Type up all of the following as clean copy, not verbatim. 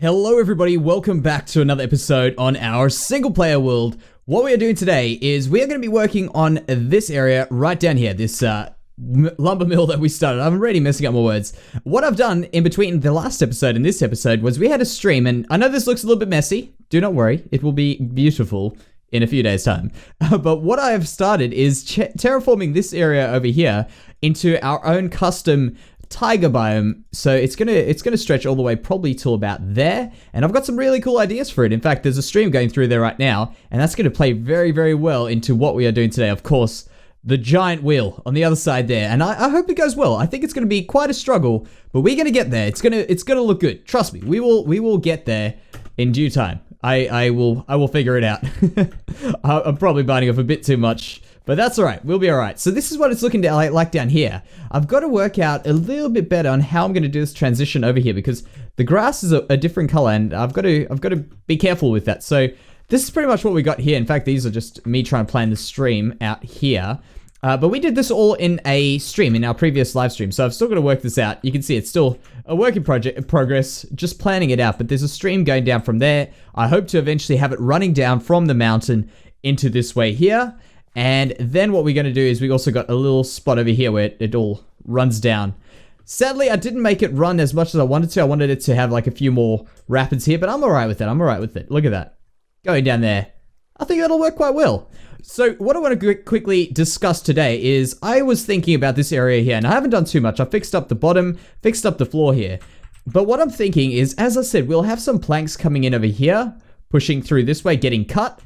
Hello everybody, welcome back to another episode on our single player world. What we are doing today is we are going to be working on this area right down here, this lumber mill that we started. I'm already messing up my words. What I've done in between the last episode and this episode was we had a stream, and I know this looks a little bit messy. Do not worry, it will be beautiful in a few days time. But what I have started is terraforming this area over here into our own custom tiger biome. So it's gonna stretch all the way probably till about there, and I've got some really cool ideas for it. In fact, there's a stream going through there right now, and that's going to play very, very well into what we are doing today. Of course, the giant wheel on the other side there, and I hope it goes well. I think it's going to be quite a struggle, but we're going to get there. It's gonna look good. Trust me, we will get there in due time. I will figure it out. I'm probably biting off a bit too much, but that's all right. We'll be all right. So this is what it's looking like down here. I've got to work out a little bit better on how I'm going to do this transition over here, because the grass is a different color, and I've got to be careful with that. So this is pretty much what we got here. In fact, these are just me trying to plan the stream out here. But we did this all in a stream in our previous live stream, so I've still got to work this out. You can see it's still a work in progress, just planning it out. But there's a stream going down from there. I hope to eventually have it running down from the mountain into this way here. And then what we're going to do is we also got a little spot over here where it all runs down. Sadly, I didn't make it run as much as I wanted to. I wanted it to have like a few more rapids here, but I'm all right with it. I'm all right with it. Look at that. Going down there. I think that'll work quite well. So what I want to quickly discuss today is I was thinking about this area here, and I haven't done too much. I fixed up the bottom, fixed up the floor here. But what I'm thinking is, as I said, we'll have some planks coming in over here, pushing through this way, getting cut.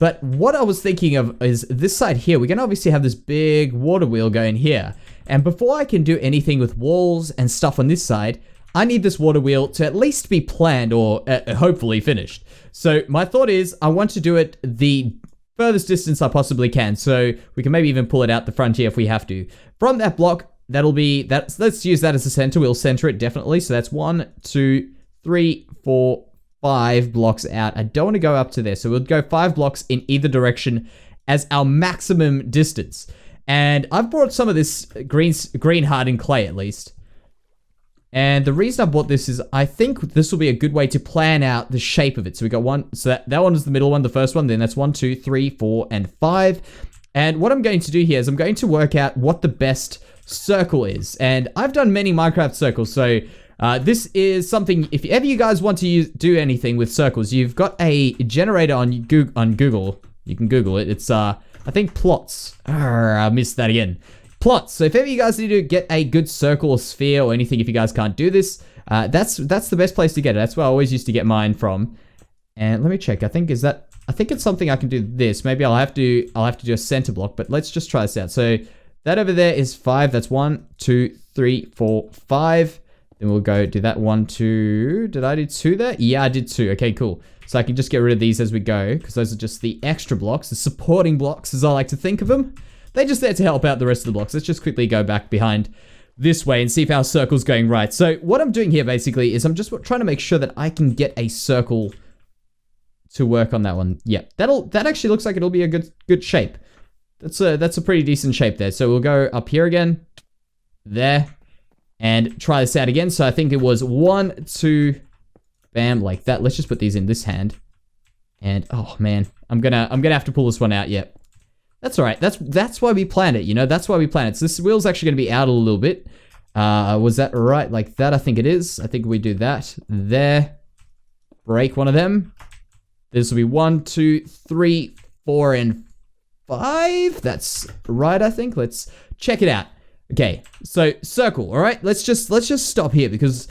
But what I was thinking of is this side here. We're going to obviously have this big water wheel going here. And before I can do anything with walls and stuff on this side, I need this water wheel to at least be planned or hopefully finished. So my thought is I want to do it the furthest distance I possibly can. So we can maybe even pull it out the front here if we have to. From that block, let's use that as a center. We'll center it definitely. So that's 1, 2, 3, 4, 5 blocks out. I don't want to go up to there. So we'll go 5 blocks in either direction as our maximum distance. And I've brought some of this green hardened clay at least. And the reason I bought this is I think this will be a good way to plan out the shape of it. So we got one, so that one is the middle one, the first one. Then that's 1, 2, 3, 4, and 5. And what I'm going to do here is I'm going to work out what the best circle is. And I've done many Minecraft circles, so this is something, if ever you guys want to do anything with circles, you've got a generator on Google. You can Google it. It's, I think, plots. I missed that again. Plots. So if ever you guys need to get a good circle or sphere or anything, if you guys can't do this, that's the best place to get it. That's where I always used to get mine from. And let me check. I think it's something I can do this. Maybe I'll have to do a center block, but let's just try this out. So that over there is 5. That's 1, 2, 3, 4, 5. Then we'll go do that 1, 2. Did I do 2 there? Yeah, I did 2. Okay, cool. So I can just get rid of these as we go, because those are just the extra blocks, the supporting blocks, as I like to think of them. They're just there to help out the rest of the blocks. Let's just quickly go back behind this way and see if our circle's going right. So what I'm doing here basically is I'm just trying to make sure that I can get a circle to work on that one. Yep, that actually looks like it'll be a good shape. That's a pretty decent shape there. So we'll go up here again, there, and try this out again. So I think it was 1, 2, bam, like that. Let's just put these in this hand. And oh man, I'm gonna have to pull this one out. Yep. That's all right. That's why we planned it, you know? That's why we planned it. So this wheel's actually going to be out a little bit. Was that right? Like that, I think it is. I think we do that. There. Break one of them. This will be 1, 2, 3, 4, and 5. That's right, I think. Let's check it out. Okay, so circle, all right? Let's just stop here, because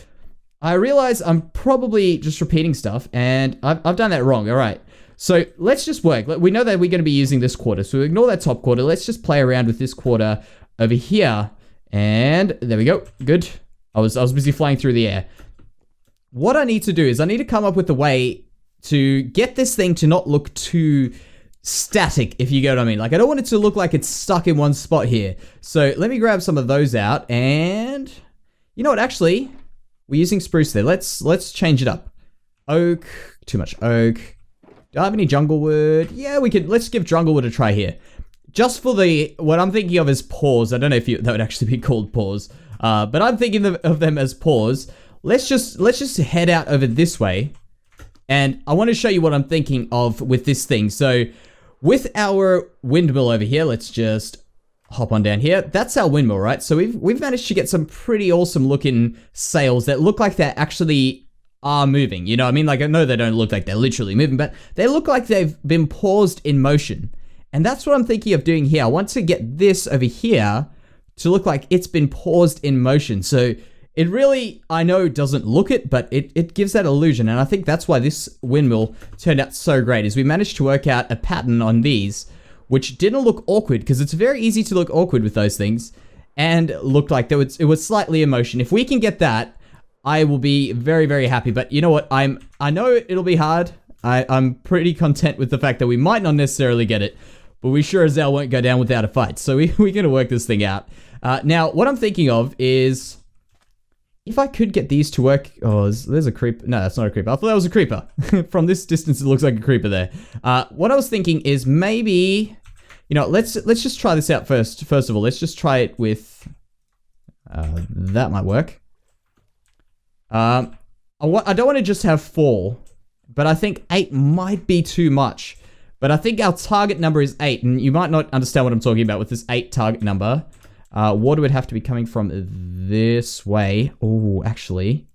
I realize I'm probably just repeating stuff, and I've done that wrong, all right? So let's just work. We know that we're going to be using this quarter, so ignore that top quarter. Let's just play around with this quarter over here. And there we go. Good. I was busy flying through the air. What I need to do is I need to come up with a way to get this thing to not look too static, if you get what I mean. Like, I don't want it to look like it's stuck in one spot here. So let me grab some of those out, and you know what? Actually, we're using spruce there. Let's change it up. Oak. Too much oak. Do I have any jungle wood? Yeah, we could. Let's give jungle wood a try here. Just for what I'm thinking of as paws. I don't know if that would actually be called paws. But I'm thinking of them as paws. let's just head out over this way. And I want to show you what I'm thinking of with this thing. So with our windmill over here, let's just hop on down here. That's our windmill, right? So we've managed to get some pretty awesome looking sails that look like they actually are moving. You know what I mean? Like, I know they don't look like they're literally moving, but they look like they've been paused in motion. And that's what I'm thinking of doing here. I want to get this over here to look like it's been paused in motion. So it really, I know, doesn't look it, but it gives that illusion. And I think that's why this windmill turned out so great, is we managed to work out a pattern on these, which didn't look awkward, because it's very easy to look awkward with those things, and looked like it was slightly in motion. If we can get that, I will be very, very happy. But you know what? I know it'll be hard. I'm pretty content with the fact that we might not necessarily get it, but we sure as hell won't go down without a fight. So we're going to work this thing out. Now, what I'm thinking of is, if I could get these to work... Oh, there's a creep. No, that's not a creeper. I thought that was a creeper. From this distance, it looks like a creeper there. What I was thinking is maybe... You know, let's just try this out first. First of all, let's just try it with... that might work. I don't want to just have 4, but I think 8 might be too much. But I think our target number is 8, and you might not understand what I'm talking about with this 8 target number. Water would have to be coming from this way. Oh, actually,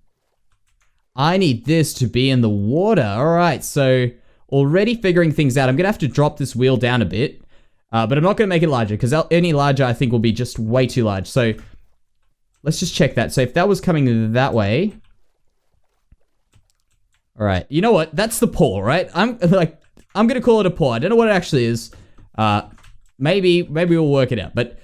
I need this to be in the water. All right, so already figuring things out. I'm going to have to drop this wheel down a bit, but I'm not going to make it larger, because any larger I think will be just way too large. So let's just check that. So if that was coming that way. All right, you know what? That's the pour, right? I'm going to call it a pour. I don't know what it actually is. Maybe we'll work it out, but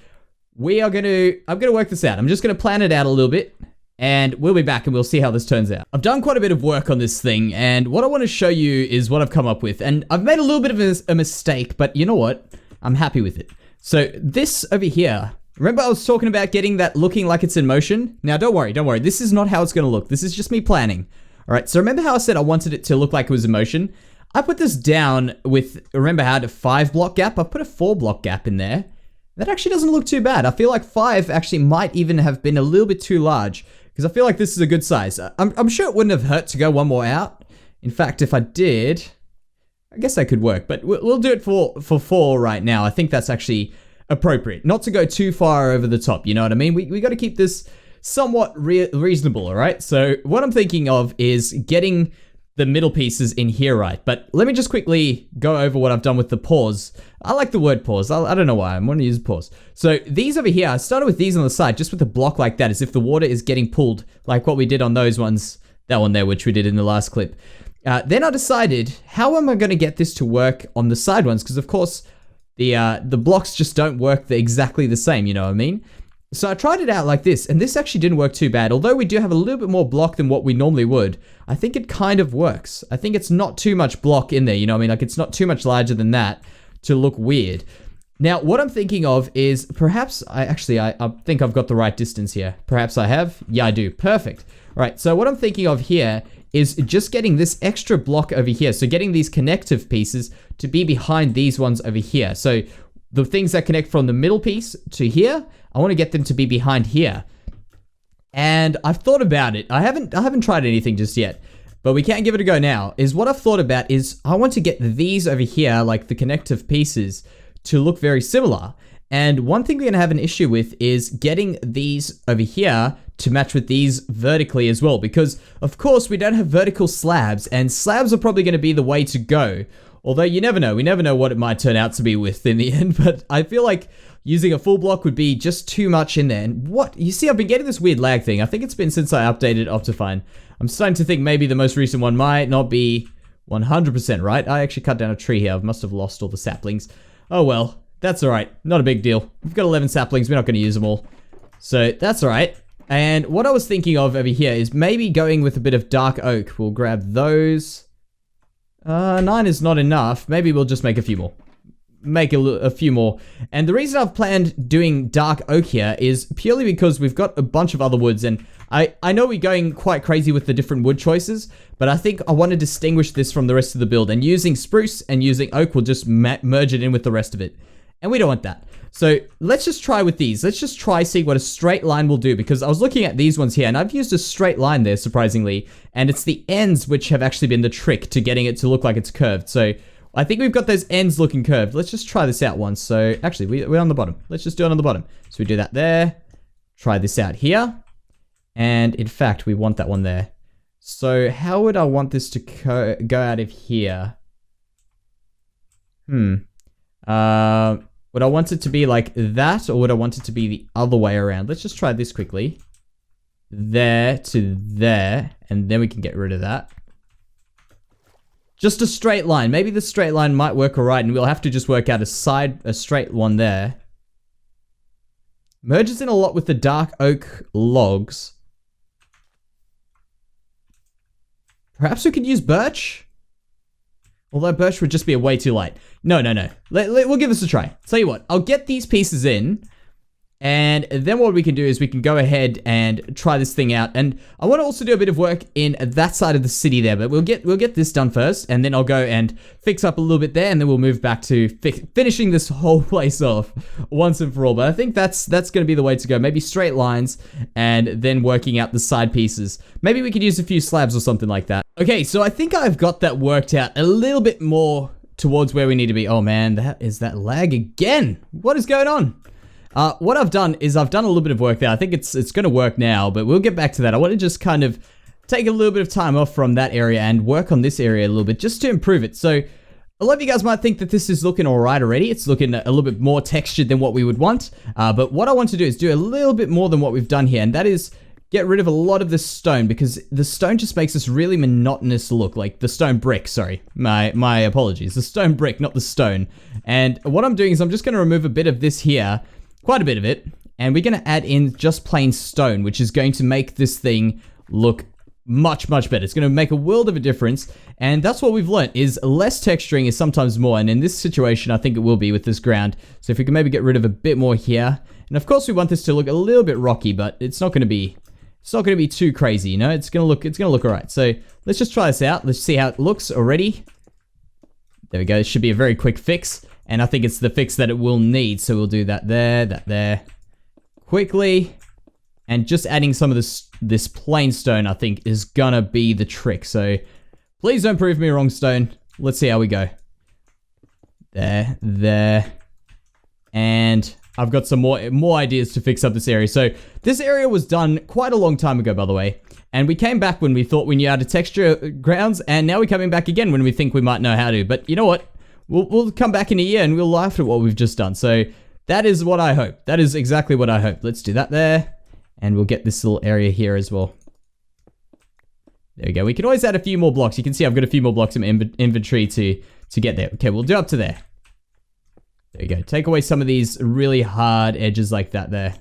I'm going to work this out. I'm just going to plan it out a little bit, and we'll be back and we'll see how this turns out. I've done quite a bit of work on this thing, and what I want to show you is what I've come up with. And I've made a little bit of a mistake, but you know what? I'm happy with it. So this over here, remember I was talking about getting that looking like it's in motion? Now don't worry. This is not how it's going to look. This is just me planning. All right, so remember how I said I wanted it to look like it was in motion? I put this down with, remember how I had a 5 block gap? I put a 4 block gap in there. That actually doesn't look too bad. I feel like 5 actually might even have been a little bit too large, because I feel like this is a good size. I'm sure it wouldn't have hurt to go one more out. In fact, if I did, I guess that could work, but we'll do it for 4 right now. I think that's actually appropriate. Not to go too far over the top, you know what I mean? We got to keep this somewhat reasonable, all right? So what I'm thinking of is getting the middle pieces in here, right? But let me just quickly go over what I've done with the pause. I like the word pause. I don't know why. I'm going to use pause. So these over here, I started with these on the side, just with a block like that, as if the water is getting pulled, like what we did on those ones, that one there, which we did in the last clip. Then I decided, how am I going to get this to work on the side ones? Because of course, the blocks just don't work exactly the same, you know what I mean? So I tried it out like this, and this actually didn't work too bad. Although we do have a little bit more block than what we normally would, I think it kind of works. I think it's not too much block in there, you know what I mean? Like, it's not too much larger than that to look weird. Now, what I'm thinking of is perhaps I think I've got the right distance here. Perhaps I have? Yeah, I do. Perfect. All right, so what I'm thinking of here is just getting this extra block over here. So getting these connective pieces to be behind these ones over here. So the things that connect from the middle piece to here, I want to get them to be behind here. And I've thought about it. I haven't tried anything just yet, but we can give it a go now. Is what I've thought about is I want to get these over here, like the connective pieces, to look very similar. And one thing we're going to have an issue with is getting these over here to match with these vertically as well, because of course we don't have vertical slabs, and slabs are probably going to be the way to go. Although you never know. We never know what it might turn out to be with in the end, but I feel like using a full block would be just too much in there. And what? You see, I've been getting this weird lag thing. I think it's been since I updated Optifine. I'm starting to think maybe the most recent one might not be 100% right. I actually cut down a tree here. I must have lost all the saplings. Oh well, that's all right. Not a big deal. We've got 11 saplings. We're not going to use them all. So that's all right. And what I was thinking of over here is maybe going with a bit of dark oak. We'll grab those. 9 is not enough. Maybe we'll just make a few more. Make a few more. And the reason I've planned doing dark oak here is purely because we've got a bunch of other woods, and I know we're going quite crazy with the different wood choices, but I think I want to distinguish this from the rest of the build, and using spruce and using oak will just merge it in with the rest of it. and we don't want that. So let's just try with these. Let's just try see what a straight line will do, because I was looking at these ones here and I've used a straight line there, surprisingly, and it's the ends which have actually been the trick to getting it to look like it's curved. So I think we've got those ends looking curved. Let's just try this out once. So actually we're on the bottom. Let's just do it on the bottom. So we do that there, try this out here, and in fact we want that one there. So how would I want this to go out of here? Would I want it to be like that, or would I want it to be the other way around? Let's just try this quickly. There to there, and then we can get rid of that. Just a straight line. Maybe the straight line might work alright, and we'll have to just work out a straight one there. Merges in a lot with the dark oak logs. Perhaps we could use birch? Although birch would just be way too light. No. We'll give this a try. Tell you what, I'll get these pieces in, and then what we can do is we can go ahead and try this thing out. And I want to also do a bit of work in that side of the city there, but we'll get this done first, and then I'll go and fix up a little bit there, and then we'll move back to finishing this whole place off once and for all. But I think that's going to be the way to go. Maybe straight lines, and then working out the side pieces. Maybe we could use a few slabs or something like that. Okay, so I think I've got that worked out a little bit more towards where we need to be. Oh man, that lag again. What is going on? What I've done is I've done a little bit of work there. I think it's going to work now, but we'll get back to that. I want to just kind of take a little bit of time off from that area and work on this area a little bit just to improve it. So a lot of you guys might think that this is looking all right already. It's looking a little bit more textured than what we would want. But what I want to do is do a little bit more than what we've done here, and that is get rid of a lot of this stone, because the stone just makes this really monotonous look, like the stone brick, sorry. My apologies. The stone brick, not the stone. And what I'm doing is I'm just going to remove a bit of this here, quite a bit of it, and we're going to add in just plain stone, which is going to make this thing look much better. It's going to make a world of a difference, and that's what we've learned, is less texturing is sometimes more, and in this situation I think it will be with this ground. So if we can maybe get rid of a bit more here, and of course we want this to look a little bit rocky, but it's not going to be too crazy, you know. It's going to look all right. So let's just try this out. Let's see how it looks already. There we go. It should be a very quick fix, and I think it's the fix that it will need. So we'll do that there quickly, and just adding some of this plain stone I think is gonna be the trick. So please don't prove me wrong, stone. Let's see how we go. There, and I've got some more ideas to fix up this area. So this area was done quite a long time ago, by the way, and we came back when we thought we knew how to texture grounds, and now we're coming back again when we think we might know how to. But you know what? We'll come back in a year and we'll laugh at what we've just done. So that is what I hope. That is exactly what I hope. Let's do that there, and we'll get this little area here as well. There we go. We can always add a few more blocks. You can see I've got a few more blocks in my inventory to get there. Okay, we'll do up to there. There you go. Take away some of these really hard edges like that there.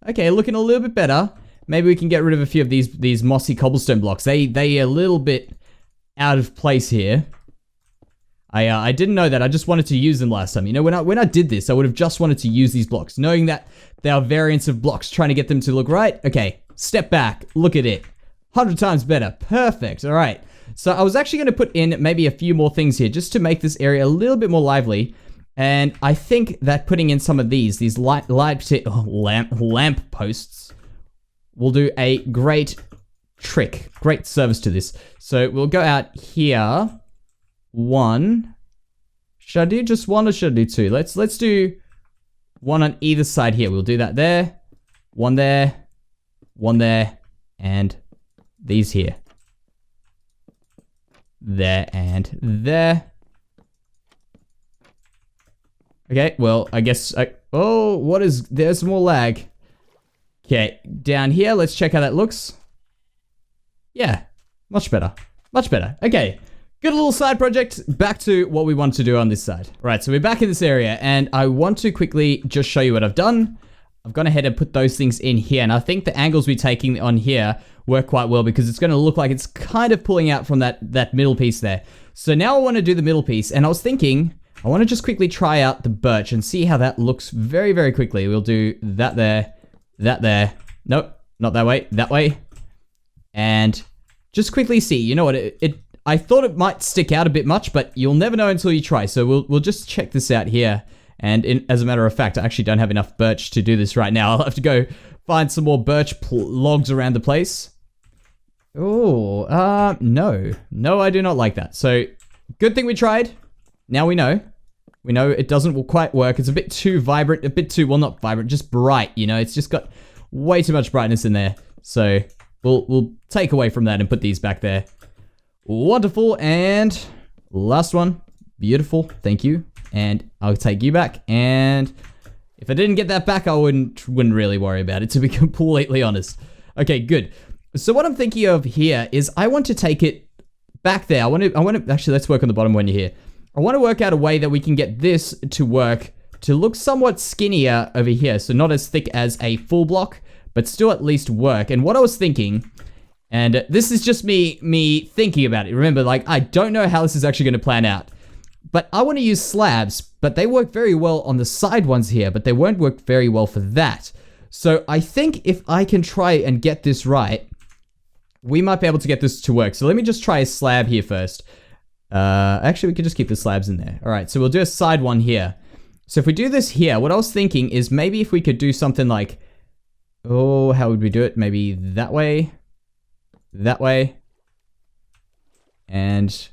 Okay, looking a little bit better. Maybe we can get rid of a few of these mossy cobblestone blocks. They are a little bit out of place here. I didn't know that. I just wanted to use them last time. You know, when I did this, I would have just wanted to use these blocks, knowing that they are variants of blocks, trying to get them to look right. Okay, step back. Look at it. 100 times better. Perfect. All right. So I was actually going to put in maybe a few more things here just to make this area a little bit more lively. And I think that putting in some of these lamp posts will do a great trick, great service to this. So we'll go out here. One. Should I do just one or should I do two? Let's do one on either side here. We'll do that there, one there, and these here. There and there. Okay, well, I guess oh, there's more lag. Okay, down here, let's check how that looks. Yeah, much better. Okay. Good little side project. Back to what we want to do on this side. Right, so we're back in this area, and I want to quickly just show you what I've done. I've gone ahead and put those things in here, and I think the angles we're taking on here work quite well, because it's going to look like it's kind of pulling out from that middle piece there. So now I want to do the middle piece, and I was thinking I want to just quickly try out the birch and see how that looks very, very quickly. We'll do that there, nope, not that way, and just quickly see. You know what, I thought it might stick out a bit much, but you'll never know until you try. So we'll just check this out here. And as a matter of fact, I actually don't have enough birch to do this right now. I'll have to go find some more birch logs around the place. Oh, no. No, I do not like that. So, good thing we tried. Now we know. We know it doesn't quite work. It's a bit too vibrant, a bit too, well, not vibrant, just bright, you know? It's just got way too much brightness in there. So, we'll take away from that and put these back there. Wonderful, and last one. Beautiful, thank you. And I'll take you back, and if I didn't get that back, I wouldn't really worry about it, to be completely honest. Okay, good. So what I'm thinking of here is I want to take it back there. I want to, actually, let's work on the bottom when you're here. I want to work out a way that we can get this to work to look somewhat skinnier over here. So not as thick as a full block, but still at least work. And what I was thinking, and this is just me thinking about it. Remember, like, I don't know how this is actually going to plan out. But I want to use slabs, but they work very well on the side ones here, but they won't work very well for that. So I think if I can try and get this right, we might be able to get this to work. So let me just try a slab here first. Actually, we could just keep the slabs in there. All right, so we'll do a side one here. So if we do this here, what I was thinking is maybe if we could do something like, oh, how would we do it? Maybe that way, and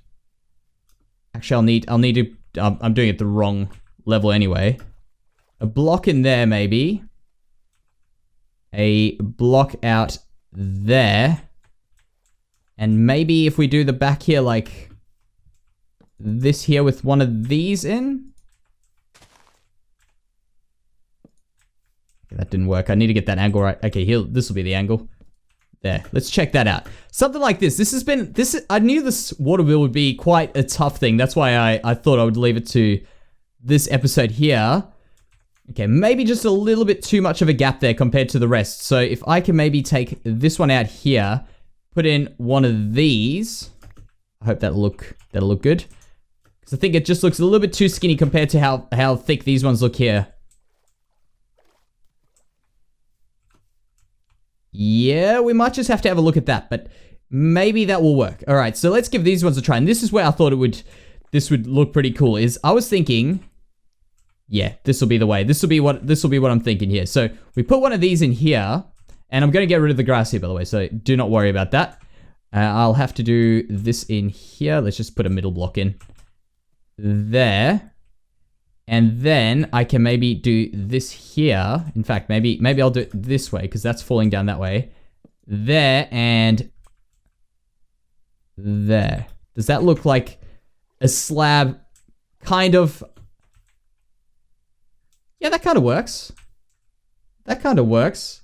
actually I'll need to, I'm doing it the wrong level anyway. A block in there maybe. A block out there. And maybe if we do the back here like this here with one of these in. That didn't work. I need to get that angle right. Okay, here, this will be the angle. There, let's check that out. Something like this. I knew this water wheel would be quite a tough thing. That's why I thought I would leave it to this episode here. Okay, maybe just a little bit too much of a gap there compared to the rest. So if I can maybe take this one out here, put in one of these. I hope that'll look good. Because I think it just looks a little bit too skinny compared to how thick these ones look here. Yeah, we might just have to have a look at that, but maybe that will work. All right, so let's give these ones a try. And this is where I thought this would look pretty cool. Is I was thinking, yeah, this will be the way. This will be what I'm thinking here. So we put one of these in here, and I'm going to get rid of the grass here, by the way. So do not worry about that. I'll have to do this in here. Let's just put a middle block in there. And then I can maybe do this here. In fact, maybe I'll do it this way because that's falling down that way. There and there. Does that look like a slab? Kind of. Yeah, that kind of works. That kind of works.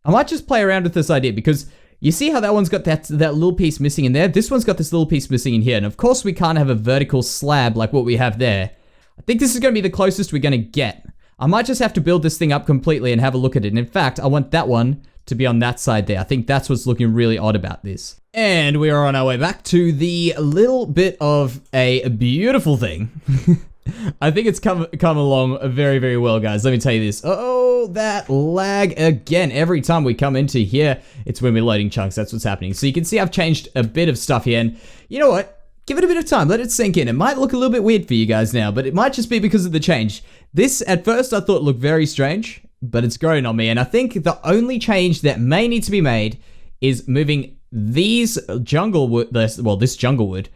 I might just play around with this idea because you see how that one's got that little piece missing in there? This one's got this little piece missing in here. And of course we can't have a vertical slab like what we have there. I think this is going to be the closest we're going to get. I might just have to build this thing up completely and have a look at it. And in fact, I want that one to be on that side there. I think that's what's looking really odd about this. And we are on our way back to the little bit of a beautiful thing. I think it's come along very, very well, guys. Let me tell you this. Oh, that lag again. Every time we come into here, it's when we're loading chunks. That's what's happening. So you can see I've changed a bit of stuff here. And you know what? Give it a bit of time. Let it sink in. It might look a little bit weird for you guys now, but it might just be because of the change. This, at first, I thought looked very strange, but it's grown on me. And I think the only change that may need to be made is moving these jungle wood, this jungle wood,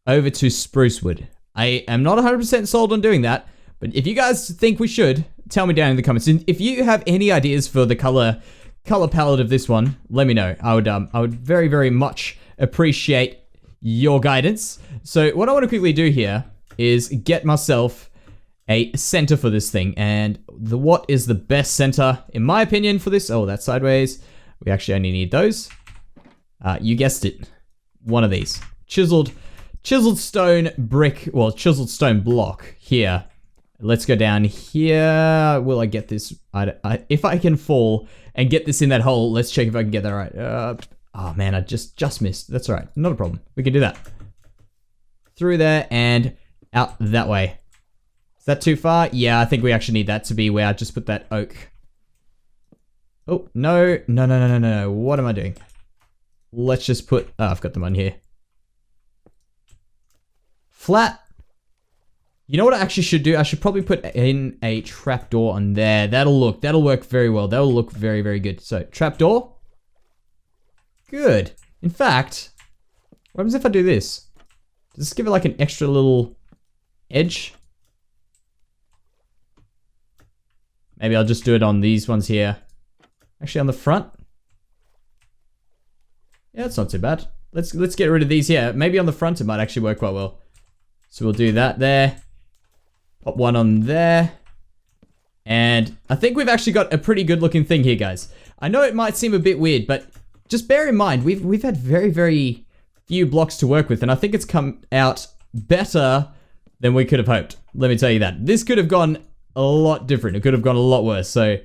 over to spruce wood. I am not 100% sold on doing that, but if you guys think we should, tell me down in the comments. And if you have any ideas for the color palette of this one, let me know. I would very, very much appreciate your guidance. So what I want to quickly do here is get myself a center for this thing. And what is the best center, in my opinion, for this? Oh, that's sideways. We actually only need those. You guessed it. One of these. Chiseled stone brick, well, chiseled stone block here. Let's go down here. Will I get this? If I can fall and get this in that hole, let's check if I can get that right. Oh man, I just missed. That's all right. Not a problem. We can do that. Through there and out that way. Is that too far? Yeah, I think we actually need that to be where I just put that oak. Oh, no. What am I doing? Let's just put... Oh, I've got them on here. flat. You know what I actually should do? I should probably put in a trapdoor on there. That'll work very well. That'll look very, very good. So, trapdoor. Good. In fact, what happens if I do this? Does this give it like an extra little edge? Maybe I'll just do it on these ones here. Actually, on the front. Yeah, that's not too bad. Let's get rid of these here. Maybe on the front it might actually work quite well. So we'll do that there. Pop one on there. And I think we've actually got a pretty good looking thing here, guys. I know it might seem a bit weird, but just bear in mind, we've had very, very few blocks to work with, and I think it's come out better than we could have hoped. Let me tell you that. This could have gone a lot different. It could have gone a lot worse. So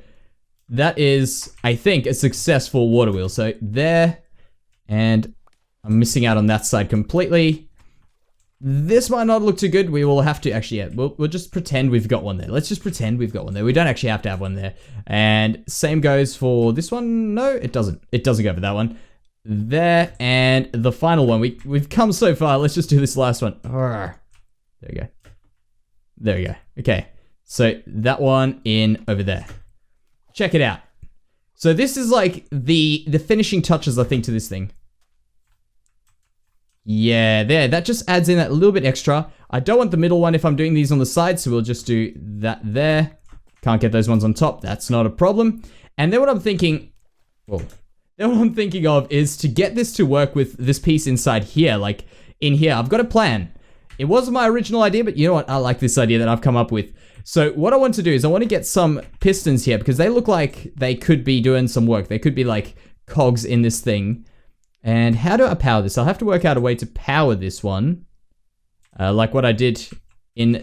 that is, I think, a successful water wheel. So there, and I'm missing out on that side completely. This might not look too good. We will have to actually, yeah, we'll just pretend we've got one there. Let's just pretend we've got one there. We don't actually have to have one there. And same goes for this one. No, it doesn't. It doesn't go for that one. There, and the final one. We've come so far. Let's just do this last one. There we go. There we go. Okay. So that one in over there. Check it out. So this is like the finishing touches, I think, to this thing. Yeah, there. That just adds in that little bit extra. I don't want the middle one if I'm doing these on the side, so we'll just do that there. Can't get those ones on top. That's not a problem. And then what I'm thinking... Whoa. Then what I'm thinking of is to get this to work with this piece inside here, like in here. I've got a plan. It wasn't my original idea, but you know what? I like this idea that I've come up with. So what I want to do is I want to get some pistons here because they look like they could be doing some work. They could be like cogs in this thing. And how do I power this? I'll have to work out a way to power this one. Like what I did in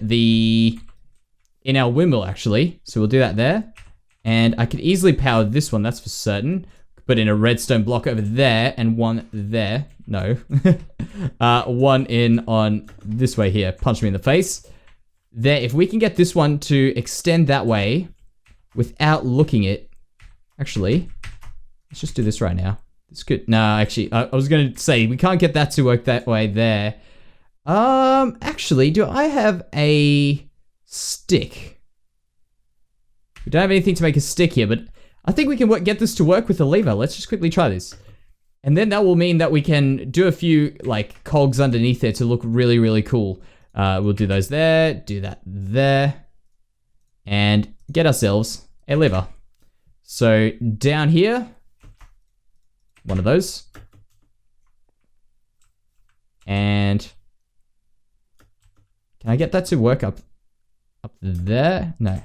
our windmill, actually. So we'll do that there. And I could easily power this one, that's for certain. Put in a redstone block over there and one there. No. One in on this way here. Punch me in the face. There, if we can get this one to extend that way without looking it. Actually, let's just do this right now. It's good. No, actually, I was going to say, we can't get that to work that way there. Actually, do I have a stick? We don't have anything to make a stick here, but I think we can get this to work with a lever. Let's just quickly try this. And then that will mean that we can do a few, like, cogs underneath there to look really, really cool. We'll do those there, do that there, and get ourselves a lever. So, down here... one of those. And can I get that to work up there? No. Okay,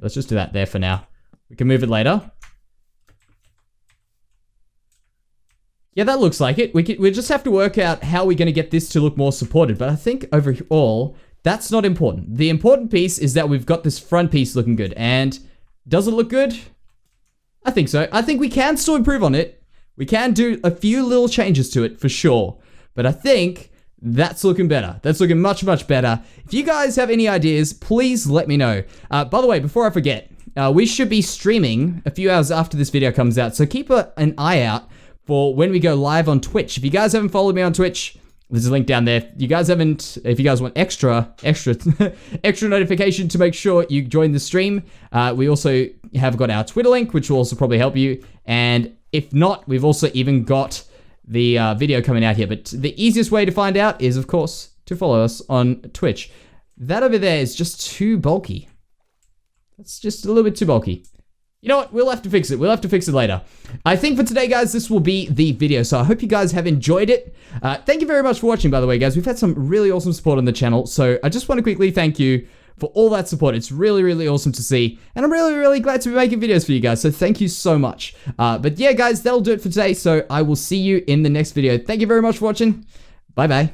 let's just do that there for now. We can move it later. Yeah, that looks like it. We just have to work out how we're going to get this to look more supported. But I think overall, that's not important. The important piece is that we've got this front piece looking good. And does it look good? I think so. I think we can still improve on it. We can do a few little changes to it for sure. But I think that's looking better. That's looking much, much better. If you guys have any ideas, please let me know. By the way, before I forget, we should be streaming a few hours after this video comes out. So keep an eye out for when we go live on Twitch. If you guys haven't followed me on Twitch, there's a link down there. If you guys want extra notification to make sure you join the stream, we also have got our Twitter link, which will also probably help you. And if not, we've also even got the video coming out here. But the easiest way to find out is, of course, to follow us on Twitch. That over there is just too bulky. That's just a little bit too bulky. You know what? We'll have to fix it. We'll have to fix it later. I think for today, guys, this will be the video. So I hope you guys have enjoyed it. Thank you very much for watching, by the way, guys. We've had some really awesome support on the channel. So I just want to quickly thank you for all that support. It's really, really awesome to see. And I'm really, really glad to be making videos for you guys. So thank you so much. But yeah, guys, that'll do it for today. So I will see you in the next video. Thank you very much for watching. Bye-bye.